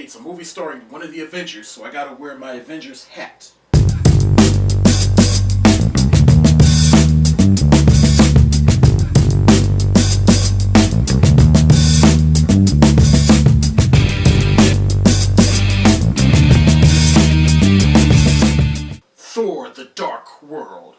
hey, it's a movie starring one of the Avengers, so I gotta wear my Avengers hat. Thor the Dark World.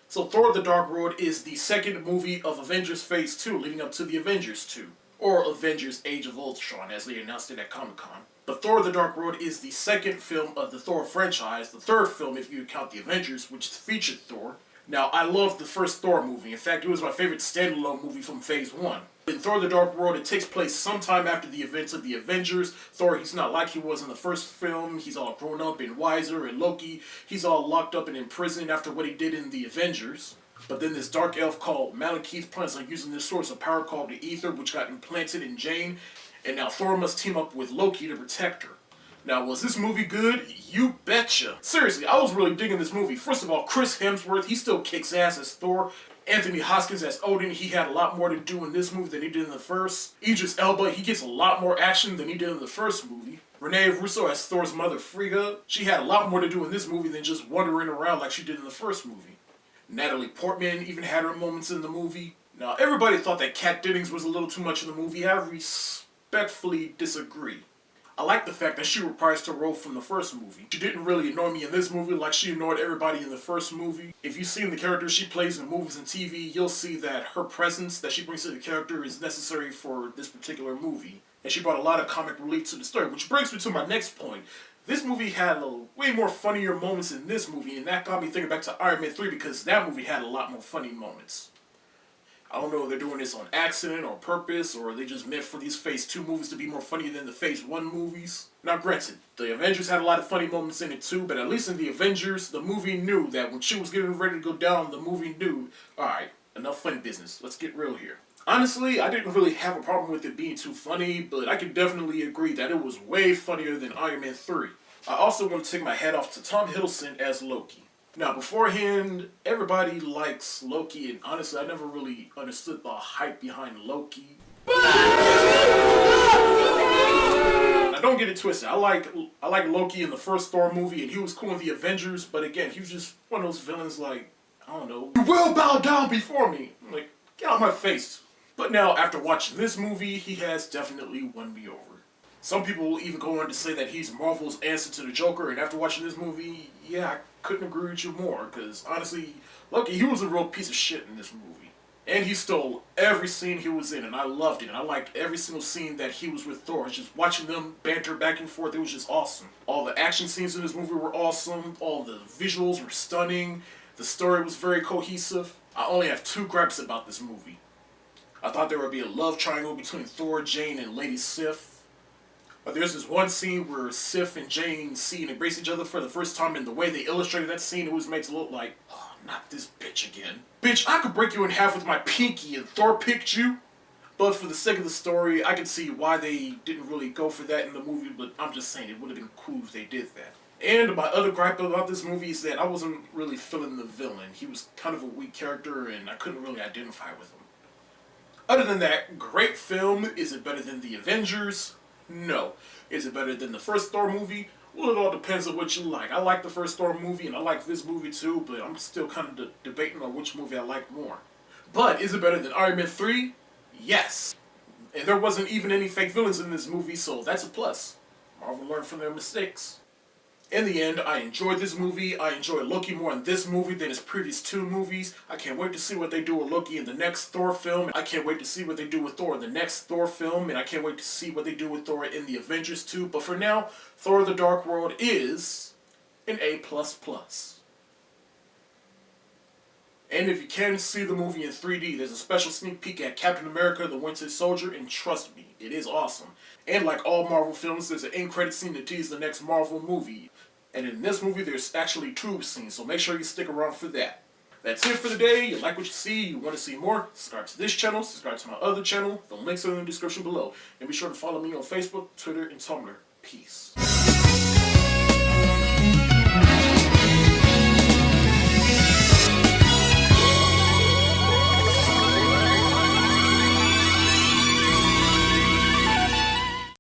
So Thor the Dark World is the second movie of Avengers Phase 2 leading up to the Avengers 2. Or Avengers Age of Ultron as they announced it at Comic-Con. But Thor the Dark World is the second film of the Thor franchise, the third film if you count the Avengers, which featured Thor. Now, I loved the first Thor movie. In fact, it was my favorite standalone movie from Phase 1. In Thor the Dark World, it takes place sometime after the events of the Avengers. Thor, he's not like he was in the first film. He's all grown up and wiser, and Loki, he's all locked up and in prison after what he did in the Avengers. But then this dark elf called Malekith plans on using this source of power called the Ether, which got implanted in Jane, and now Thor must team up with Loki to protect her. Now, was this movie good? You betcha. Seriously, I was really digging this movie. First of all, Chris Hemsworth, he still kicks ass as Thor. Anthony Hopkins as Odin, he had a lot more to do in this movie than he did in the first. Idris Elba, he gets a lot more action than he did in the first movie. Renee Russo as Thor's mother Frigga, she had a lot more to do in this movie than just wandering around like she did in the first movie. Natalie Portman even had her moments in the movie. Now, everybody thought that Kat Dennings was a little too much in the movie. I respectfully disagree. I like the fact that she reprised her role from the first movie. She didn't really annoy me in this movie like she annoyed everybody in the first movie. If you've seen the characters she plays in movies and TV, you'll see that her presence that she brings to the character is necessary for this particular movie. And she brought a lot of comic relief to the story, which brings me to my next point. This movie had way more funnier moments in this movie, and that got me thinking back to Iron Man 3 because that movie had a lot more funny moments. I don't know if they're doing this on accident or purpose, or they just meant for these Phase 2 movies to be more funny than the Phase 1 movies. Now granted, the Avengers had a lot of funny moments in it too, but at least in the Avengers, the movie knew that when she was getting ready to go down, the movie knew, alright, enough funny business, let's get real here. Honestly, I didn't really have a problem with it being too funny, but I can definitely agree that it was way funnier than Iron Man 3. I also want to take my hat off to Tom Hiddleston as Loki. Now, beforehand, everybody likes Loki, and honestly, I never really understood the hype behind Loki. Now, don't get it twisted. I like Loki in the first Thor movie, and he was cool in the Avengers, but again, he was just one of those villains like, I don't know, you will bow down before me. I'm like, get out of my face. But now, after watching this movie, he has definitely won me over. Some people will even go on to say that he's Marvel's answer to the Joker, and after watching this movie, yeah, I couldn't agree with you more, because honestly, Loki, he was a real piece of shit in this movie. And he stole every scene he was in, and I loved it, and I liked every single scene that he was with Thor. Just watching them banter back and forth, it was just awesome. All the action scenes in this movie were awesome, all the visuals were stunning, the story was very cohesive. I only have two gripes about this movie. I thought there would be a love triangle between Thor, Jane, and Lady Sif. But there's this one scene where Sif and Jane see and embrace each other for the first time, and the way they illustrated that scene, it was made to look like, oh, not this bitch again. Bitch, I could break you in half with my pinky and Thor picked you. But for the sake of the story, I can see why they didn't really go for that in the movie, but I'm just saying it would have been cool if they did that. And my other gripe about this movie is that I wasn't really feeling the villain. He was kind of a weak character, and I couldn't really identify with him. Other than that, great film. Is it better than the Avengers? No. Is it better than the first Thor movie? Well, it all depends on what you like. I like the first Thor movie, and I like this movie too, but I'm still kind of debating on which movie I like more. But is it better than Iron Man 3? Yes. And there wasn't even any fake villains in this movie, so that's a plus. Marvel learned from their mistakes. In the end, I enjoyed this movie. I enjoyed Loki more in this movie than his previous two movies. I can't wait to see what they do with Loki in the next Thor film. I can't wait to see what they do with Thor in the next Thor film. And I can't wait to see what they do with Thor in the Avengers 2. But for now, Thor the Dark World is an A++. And if you can see the movie in 3D, there's a special sneak peek at Captain America the Winter Soldier, and trust me, it is awesome. And like all Marvel films, there's an end credit scene to tease the next Marvel movie. And in this movie, there's actually tube scenes, so make sure you stick around for that. That's it for the day. You like what you see, you want to see more, subscribe to this channel, subscribe to my other channel. The links are in the description below. And be sure to follow me on Facebook, Twitter, and Tumblr. Peace.